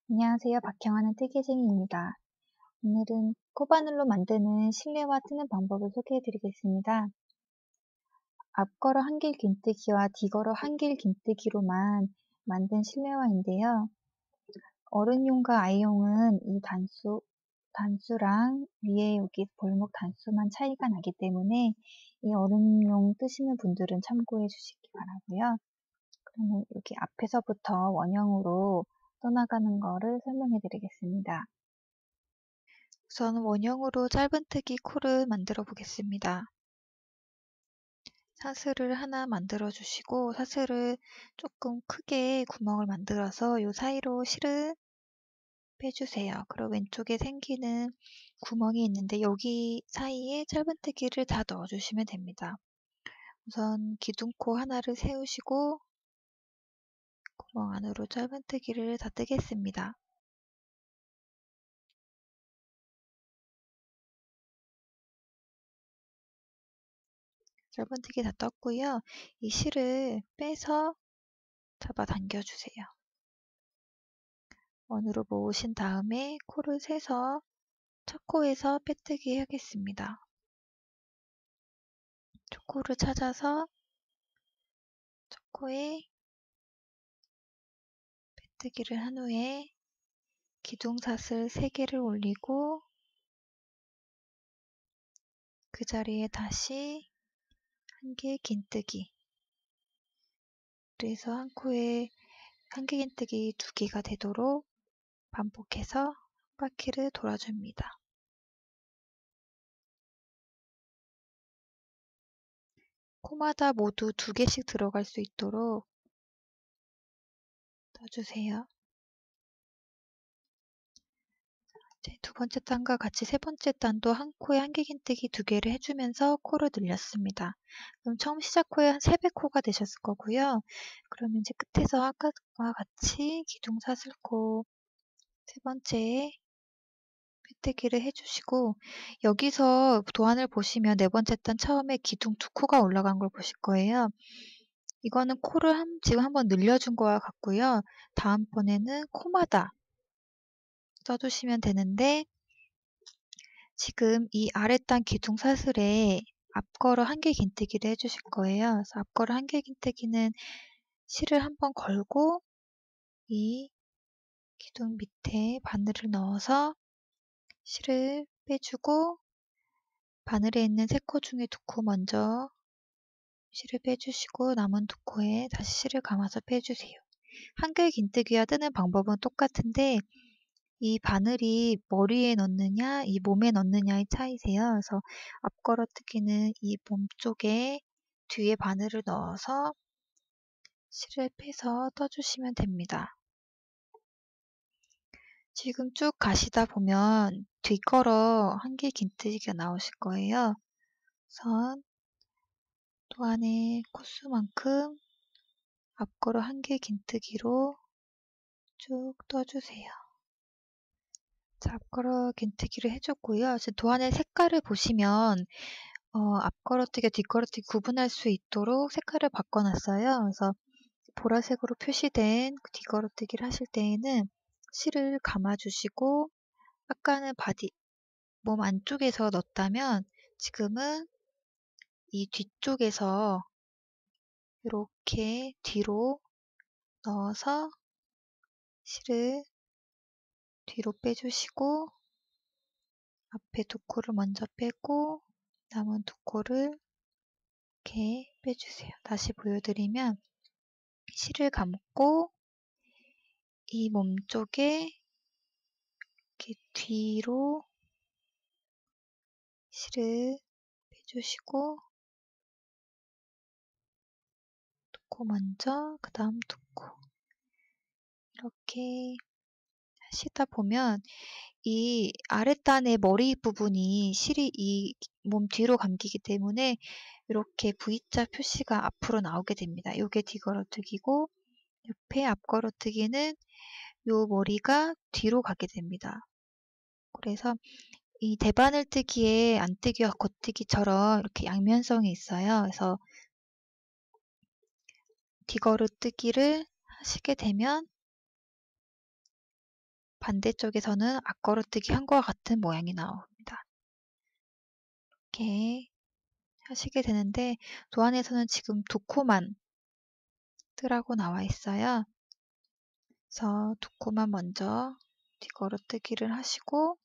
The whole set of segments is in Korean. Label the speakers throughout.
Speaker 1: 안녕하세요. 박형하는 뜨개쟁이입니다. 오늘은 코바늘로 만드는 실내화 뜨는 방법을 소개해 드리겠습니다. 앞걸어 한길 긴뜨기와 뒤걸어 한길 긴뜨기로만 만든 실내화인데요. 어른용과 아이용은 이 단수랑 위에 여기 볼목 단수만 차이가 나기 때문에 이 어른용 뜨시는 분들은 참고해 주시기 바라고요. 그러면 여기 앞에서부터 원형으로 떠나가는 거를 설명해 드리겠습니다. 우선 원형으로 짧은뜨기 코를 만들어 보겠습니다. 사슬을 하나 만들어 주시고 사슬을 조금 크게 구멍을 만들어서 이 사이로 실을 빼주세요. 그리고 왼쪽에 생기는 구멍이 있는데 여기 사이에 짧은뜨기를 다 넣어주시면 됩니다. 우선 기둥코 하나를 세우시고 구멍 안으로 짧은뜨기를 다 뜨겠습니다. 짧은뜨기 다 떴고요. 이 실을 빼서 잡아당겨 주세요. 원으로 모으신 다음에 코를 세서 첫 코에서 빼뜨기 하겠습니다. 첫 코를 찾아서 첫 코에 빼뜨기를 한 후에 기둥사슬 3개를 올리고 그 자리에 다시 한 개 긴뜨기, 그래서 한 코에 한 개 긴뜨기 2개가 되도록 반복해서 한 바퀴를 돌아줍니다. 코마다 모두 2개씩 들어갈 수 있도록 떠주세요. 두 번째 단과 같이 세 번째 단도 한 코에 한 개 긴뜨기 2개를 해주면서 코를 늘렸습니다. 그럼 처음 시작 코에 한 300코가 되셨을 거고요. 그러면 이제 끝에서 아까와 같이 기둥사슬코 세 번째에 빼뜨기를 해주시고, 여기서 도안을 보시면 네 번째 단 처음에 기둥 2코가 올라간 걸 보실 거예요. 이거는 코를 지금 한번 늘려준 거와 같고요. 다음번에는 코마다 써주시면 되는데, 지금 이 아랫단 기둥 사슬에 앞걸어 한 개 긴뜨기를 해주실 거예요. 그래서 앞걸어 한 개 긴뜨기는 실을 한번 걸고 이 기둥 밑에 바늘을 넣어서 실을 빼주고, 바늘에 있는 3코 중에 2코 먼저 실을 빼주시고 남은 2코에 다시 실을 감아서 빼주세요. 한길 긴뜨기와 뜨는 방법은 똑같은데 이 바늘이 머리에 넣느냐 이 몸에 넣느냐의 차이세요. 그래서 앞걸어뜨기는 이 몸 쪽에 뒤에 바늘을 넣어서 실을 빼서 떠주시면 됩니다. 지금 쭉 가시다 보면 뒷걸어 한길 긴뜨기가 나오실 거예요. 우선 도안의 코수만큼 앞걸어 한길 긴뜨기로 쭉 떠주세요. 자, 앞걸어 긴뜨기를 해줬고요. 지금 도안의 색깔을 보시면 앞걸어뜨기, 뒷걸어뜨기 구분할 수 있도록 색깔을 바꿔놨어요. 그래서 보라색으로 표시된 뒷걸어뜨기를 하실 때에는 실을 감아주시고, 아까는 바디, 몸 안쪽에서 넣었다면 지금은 이 뒤쪽에서 이렇게 뒤로 넣어서 실을 뒤로 빼주시고 앞에 2코를 먼저 빼고 남은 2코를 이렇게 빼주세요. 다시 보여드리면 실을 감고 이 몸쪽에 이렇게 뒤로 실을 빼주시고 2코 먼저 그 다음 2코 이렇게 하시다 보면 이 아랫단의 머리 부분이 실이 이 몸 뒤로 감기기 때문에 이렇게 V자 표시가 앞으로 나오게 됩니다. 이게 뒤걸어뜨기고 옆에 앞걸어뜨기는 요 머리가 뒤로 가게 됩니다. 그래서 이 대바늘뜨기에 안뜨기와 겉뜨기처럼 이렇게 양면성이 있어요. 그래서 뒤걸어뜨기를 하시게 되면 반대쪽에서는 앞걸어뜨기 한 거와 같은 모양이 나옵니다. 이렇게 하시게 되는데 도안에서는 지금 두 코만 뜨라고 나와 있어요. 그래서 두 코만 먼저 뒤걸어뜨기를 하시고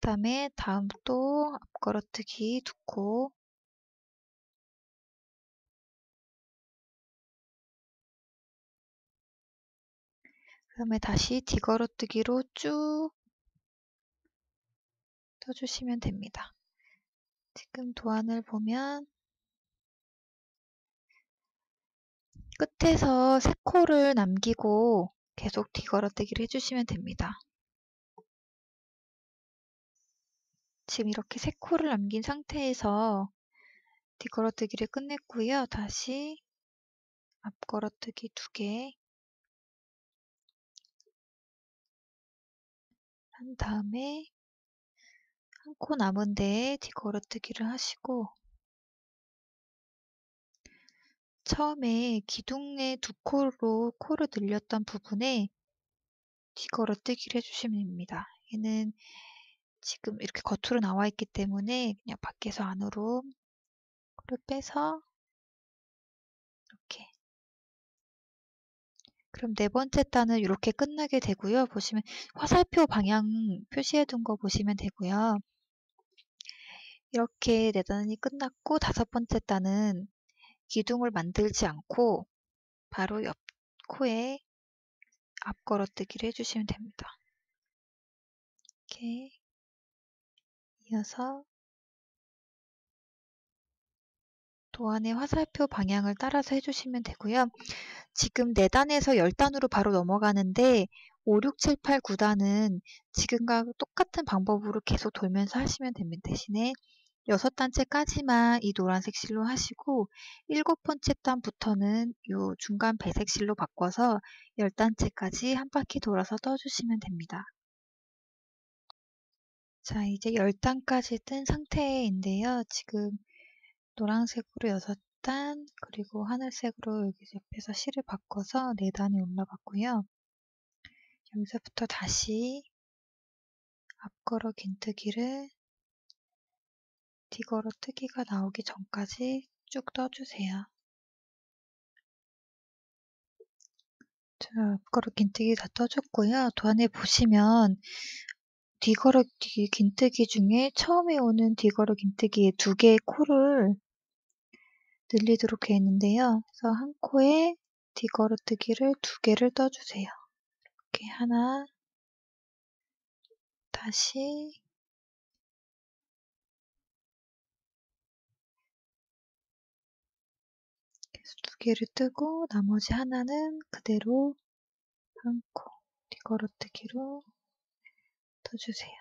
Speaker 1: 그다음에 다음 또 앞걸어뜨기 두 코, 그다음에 다시 뒤걸어뜨기로 쭉 떠주시면 됩니다. 지금 도안을 보면 끝에서 3코를 남기고 계속 뒤걸어뜨기를 해주시면 됩니다. 지금 이렇게 3코를 남긴 상태에서 뒤걸어뜨기를 끝냈고요. 다시 앞걸어뜨기 2개 한 다음에 한 코 남은 데에 뒤걸어뜨기를 하시고 처음에 기둥의 2코로 코를 늘렸던 부분에 뒤걸어뜨기를 해주시면 됩니다. 얘는 지금 이렇게 겉으로 나와 있기 때문에 그냥 밖에서 안으로 코를 빼서 이렇게. 그럼 네 번째 단은 이렇게 끝나게 되고요. 보시면 화살표 방향 표시해 둔 거 보시면 되고요. 이렇게 네 단이 끝났고 다섯 번째 단은 기둥을 만들지 않고 바로 옆 코에 앞걸어뜨기를 해주시면 됩니다. 이렇게 이어서 도안의 화살표 방향을 따라서 해주시면 되고요. 지금 4단에서 10단으로 바로 넘어가는데 5, 6, 7, 8, 9단은 지금과 똑같은 방법으로 계속 돌면서 하시면 됩니다. 대신에 6단째까지만 이 노란색 실로 하시고 7번째 단부터는 이 중간 배색 실로 바꿔서 10단째까지 한 바퀴 돌아서 떠주시면 됩니다. 자, 이제 10단까지 뜬 상태인데요. 지금 노란색으로 6단, 그리고 하늘색으로 여기 옆에서 실을 바꿔서 4단이 올라갔고요. 여기서부터 다시 앞걸어 긴뜨기를 뒤걸어 뜨기가 나오기 전까지 쭉 떠주세요. 자, 앞걸어 긴뜨기 다 떠줬고요. 도안에 보시면 뒤걸어 긴뜨기 중에 처음에 오는 뒤걸어 긴뜨기에 2개의 코를 늘리도록 되어 있는데요. 그래서 한 코에 뒤걸어뜨기를 2개를 떠주세요. 이렇게 하나, 다시 계속 2개를 뜨고 나머지 하나는 그대로 한 코 뒤걸어뜨기로 떠주세요.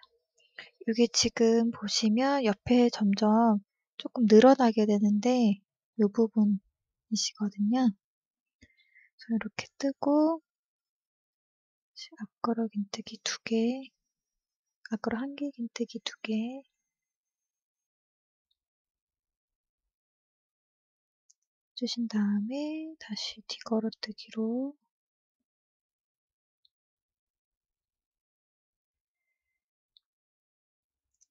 Speaker 1: 이게 지금 보시면 옆에 점점 조금 늘어나게 되는데 이 부분이시거든요. 그래서 이렇게 뜨고 앞걸어 긴뜨기 2개, 앞걸어 1개 긴뜨기 2개 주신 다음에 다시 뒤걸어뜨기로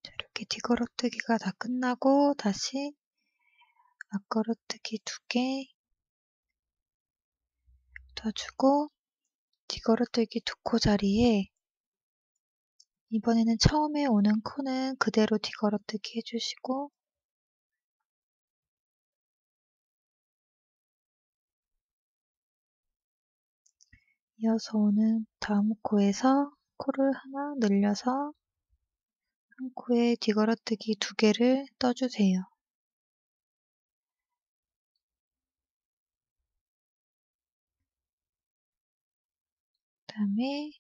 Speaker 1: 이렇게 뒤걸어뜨기가 다 끝나고 다시 앞걸어뜨기 2개 떠주고 뒤걸어뜨기 2코 자리에 이번에는 처음에 오는 코는 그대로 뒤걸어뜨기 해주시고 이어서 오는 다음 코에서 코를 하나 늘려서 한 코에 뒤걸어뜨기 2개를 떠주세요. 그 다음에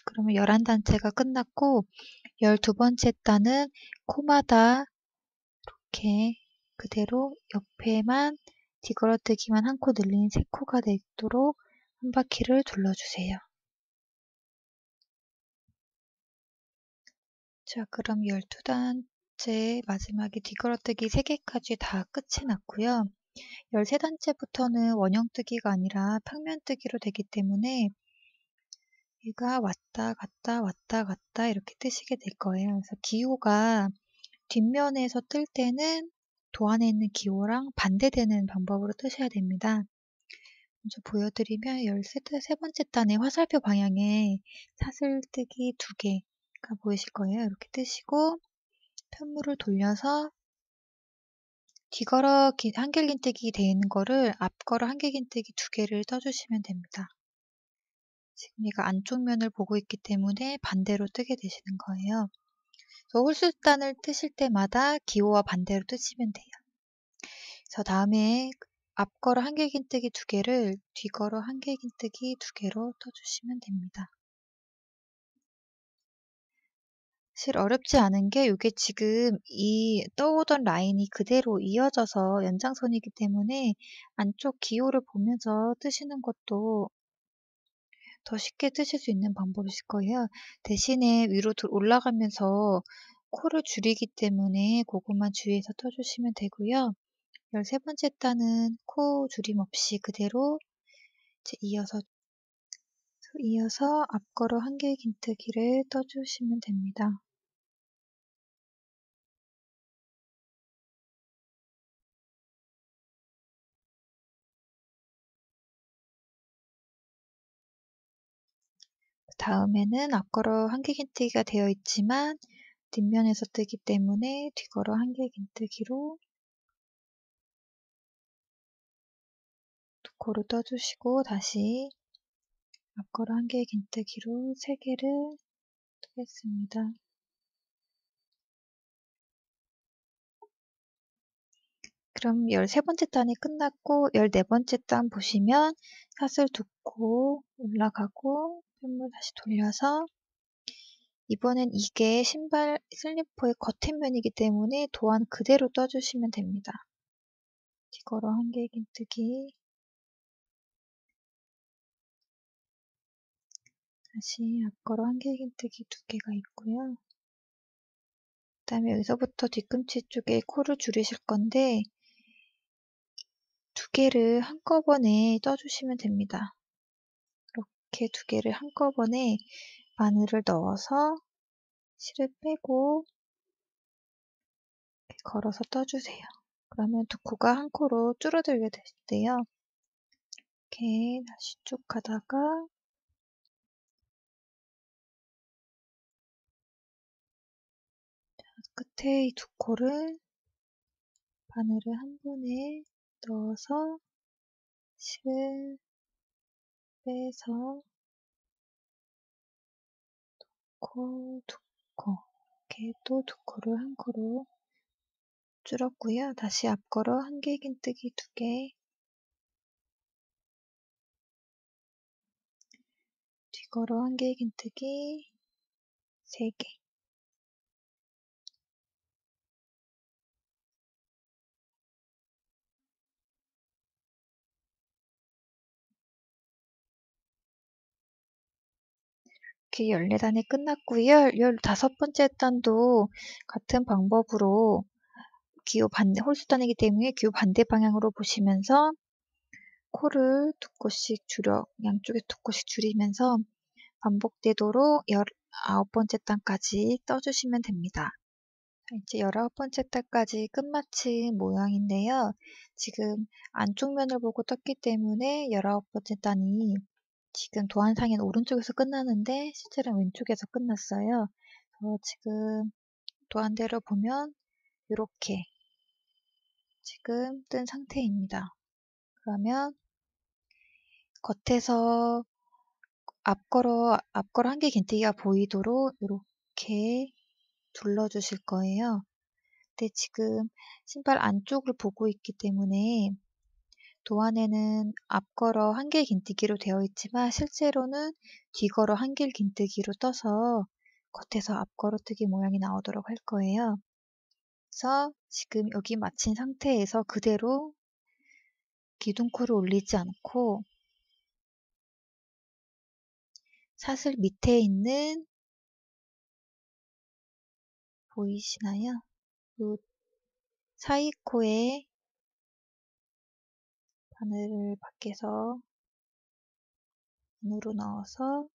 Speaker 1: 그러면 11단째가 끝났고 12번째 단은 코마다 이렇게 그대로 옆에만 뒤걸어뜨기만 한 코 늘린 3코가 되도록 한 바퀴를 둘러주세요. 자, 그럼 12단째 마지막에 뒤걸어뜨기 3개까지 다 끝이 났고요. 13단째부터는 원형뜨기가 아니라 평면뜨기로 되기 때문에 얘가 왔다 갔다 왔다 갔다 이렇게 뜨시게 될 거예요. 그래서 기호가 뒷면에서 뜰 때는 도안에 있는 기호랑 반대되는 방법으로 뜨셔야 됩니다. 먼저 보여드리면 세 번째 단의 화살표 방향에 사슬뜨기 2개가 보이실 거예요. 이렇게 뜨시고 편물을 돌려서 뒤걸어 한길긴뜨기 되어 있는 거를 앞걸어 한길긴뜨기 2개를 떠주시면 됩니다. 지금 얘가 안쪽 면을 보고 있기 때문에 반대로 뜨게 되시는 거예요. 그래서 홀수단을 뜨실 때마다 기호와 반대로 뜨시면 돼요. 그래서 다음에 앞걸어 한길긴뜨기 2개를 뒤걸어 한길긴뜨기 2개로 떠주시면 됩니다. 사실 어렵지 않은 게 이게 지금 이 떠오던 라인이 그대로 이어져서 연장선이기 때문에 안쪽 기호를 보면서 뜨시는 것도 더 쉽게 뜨실 수 있는 방법이실 거예요. 대신에 위로 올라가면서 코를 줄이기 때문에 그것만 주의해서 떠주시면 되고요. 13번째 단은 코 줄임 없이 그대로 이제 이어서 앞걸어 한길긴뜨기를 떠주시면 됩니다. 다음에는 앞걸어 한길긴뜨기가 되어 있지만 뒷면에서 뜨기 때문에 뒤걸어 한길긴뜨기로 2코를 떠주시고 다시 앞걸어 한길긴뜨기로 3개를 뜨겠습니다. 그럼 13번째 단이 끝났고 14번째 단 보시면 사슬 2코 올라가고 편물 다시 돌려서 이번엔 이게 신발 슬리퍼의 겉뒷면이기 때문에 도안 그대로 떠주시면 됩니다. 뒤걸어 한길긴뜨기 다시 앞걸어 한길긴뜨기 2개가 있고요. 그 다음에 여기서부터 뒤꿈치 쪽에 코를 줄이실 건데 2개를 한꺼번에 떠주시면 됩니다. 이렇게 2개를 한꺼번에 바늘을 넣어서 실을 빼고 이렇게 걸어서 떠주세요. 그러면 2코가 한 코로 줄어들게 되는데요. 이렇게 다시 쭉 가다가 끝에 이 2코를 바늘을 한 번에 넣어서 실을 빼서 2코, 2코 이렇게 또 2코를 한 코로 줄었고요. 다시 앞걸어 한길긴뜨기 2개 뒤걸어 한길긴뜨기 3개 이렇게 14단이 끝났고요. 15번째 단도 같은 방법으로 기호 반대, 홀수단이기 때문에 기호 반대 방향으로 보시면서 코를 2코씩 양쪽에 2코씩 줄이면서 반복되도록 19번째 단까지 떠주시면 됩니다. 이제 19번째 단까지 끝마친 모양인데요. 지금 안쪽 면을 보고 떴기 때문에 19번째 단이 지금 도안상에는 오른쪽에서 끝나는데 실제로는 왼쪽에서 끝났어요. 지금 도안대로 보면 이렇게 지금 뜬 상태입니다. 그러면 겉에서 앞걸어 한길긴뜨기가 보이도록 이렇게 둘러주실 거예요. 근데 지금 신발 안쪽을 보고 있기 때문에 도안에는 앞걸어 한길긴뜨기로 되어 있지만 실제로는 뒤걸어 한길긴뜨기로 떠서 겉에서 앞걸어뜨기 모양이 나오도록 할 거예요. 그래서 지금 여기 마친 상태에서 그대로 기둥코를 올리지 않고 사슬 밑에 있는 보이시나요? 이 사이 코에 바늘을 밖에서 안으로 넣어서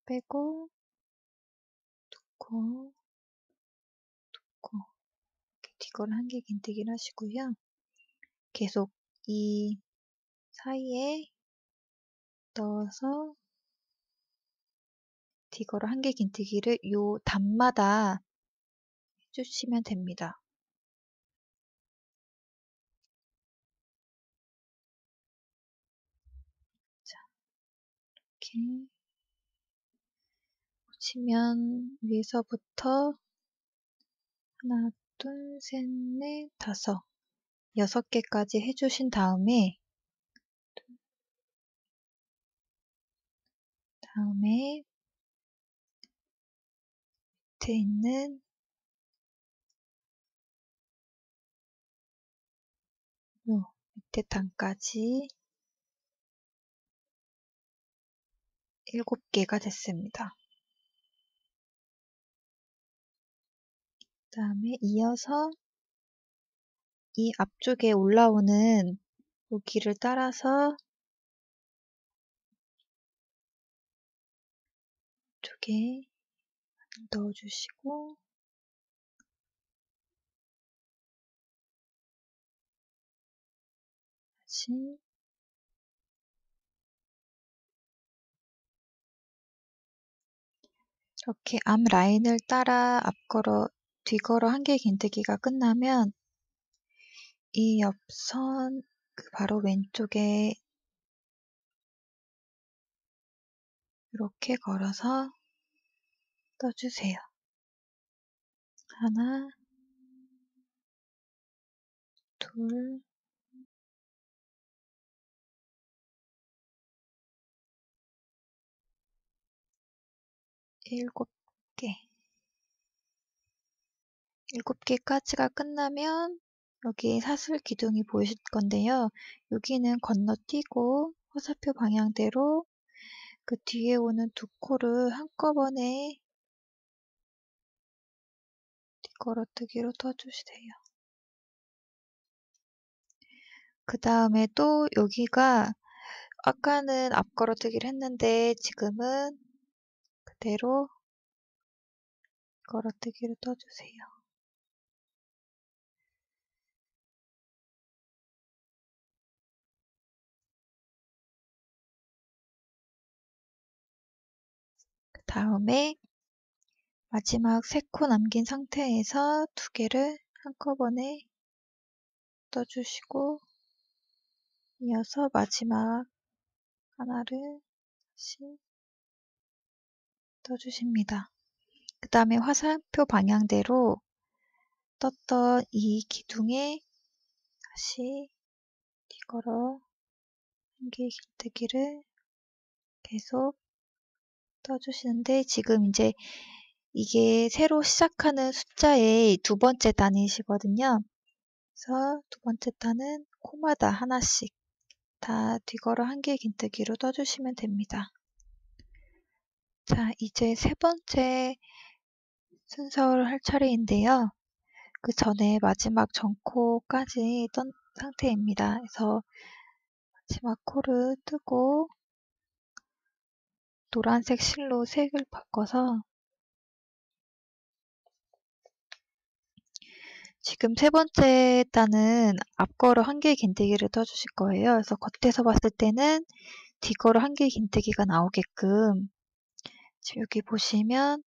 Speaker 1: 빼고 놓고 이렇게 뒷걸 한개 긴뜨기를 하시고요. 계속 이 사이에 넣어서 뒷걸 한개 긴뜨기를 요 단마다 해주시면 됩니다. 자, 이렇게 보시면 위에서부터 하나, 둘, 셋, 넷, 다섯, 6개까지 해주신 다음에 밑에 있는 요 밑에 단까지 7개가 됐습니다. 그 다음에 이어서 이 앞쪽에 올라오는 여기를 따라서 쪽에 넣어주시고 다시 이렇게 앞 라인을 따라 앞걸어 뒤걸어 한개 긴뜨기가 끝나면 이 옆선 그 바로 왼쪽에 이렇게 걸어서 떠주세요. 하나, 둘, 일곱 개. 7개까지가 끝나면 여기 사슬 기둥이 보이실 건데요. 여기는 건너뛰고 화살표 방향대로 그 뒤에 오는 두 코를 한꺼번에 뒷걸어뜨기로 떠주세요. 그 다음에 또 여기가 아까는 앞걸어뜨기를 했는데 지금은 그대로 걸어뜨기를 떠주세요. 그 다음에 마지막 3코 남긴 상태에서 2개를 한꺼번에 떠주시고 이어서 마지막 하나를 다시 떠주십니다. 그 다음에 화살표 방향대로 떴던 이 기둥에 다시 뒤걸어 한개 긴뜨기를 계속 떠주시는데 지금 이제 이게 새로 시작하는 숫자의 2번째 단이시거든요. 그래서 2번째 단은 코마다 하나씩 다 뒤걸어 한개 긴뜨기로 떠주시면 됩니다. 자, 이제 3번째 순서를 할 차례인데요. 그 전에 마지막 전코까지 떤 상태입니다. 그래서 마지막 코를 뜨고 노란색 실로 색을 바꿔서 지금 3번째 단은 앞걸어 한개 긴뜨기를 떠주실 거예요. 그래서 겉에서 봤을 때는 뒷걸어 한개 긴뜨기가 나오게끔 지금 여기 보시면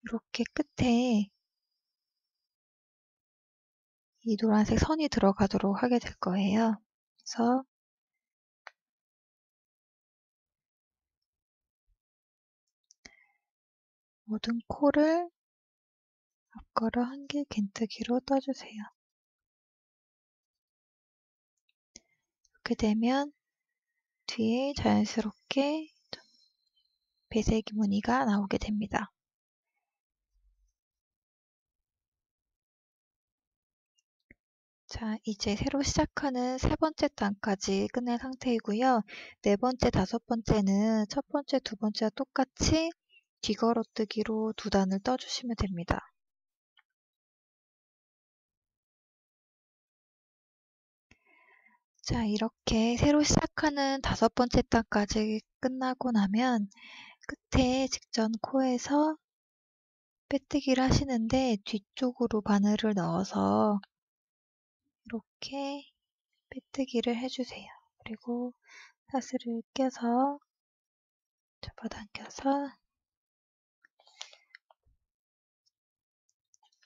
Speaker 1: 이렇게 끝에 이 노란색 선이 들어가도록 하게 될 거예요. 그래서 모든 코를 앞걸어 한개 긴뜨기로 떠주세요. 이렇게 되면 뒤에 자연스럽게 배색 무늬가 나오게 됩니다. 자, 이제 새로 시작하는 3번째 단까지 끝낸 상태이고요. 4번째, 5번째는 첫 번째, 2번째와 똑같이 뒤걸어뜨기로 2단을 떠주시면 됩니다. 자, 이렇게 새로 시작하는 5번째 단까지 끝나고 나면 끝에 직전 코에서 빼뜨기를 하시는데 뒤쪽으로 바늘을 넣어서 이렇게 빼뜨기를 해주세요. 그리고 사슬을 껴서 잡아당겨서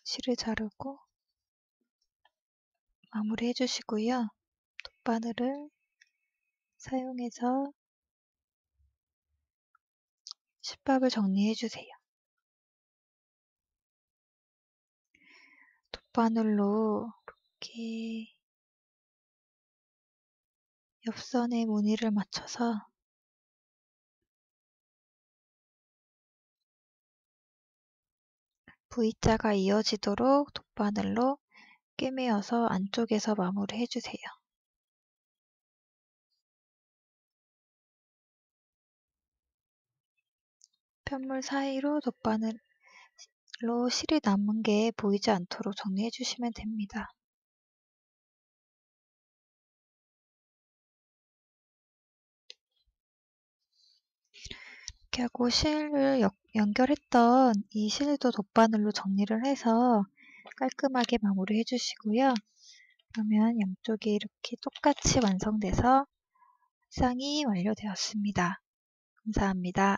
Speaker 1: 실을 자르고 마무리 해주시고요. 돗바늘을 사용해서 십밥을 정리해주세요. 돗바늘로 이렇게 옆선에 무늬를 맞춰서 V자가 이어지도록 돗바늘로 꿰매어서 안쪽에서 마무리 해주세요. 편물 사이로 돗바늘로 실이 남은 게 보이지 않도록 정리해 주시면 됩니다. 이렇게 하고 실을 연결했던 이 실도 돗바늘로 정리를 해서 깔끔하게 마무리 해주시고요. 그러면 양쪽이 이렇게 똑같이 완성돼서 쌍이 완료되었습니다. 감사합니다.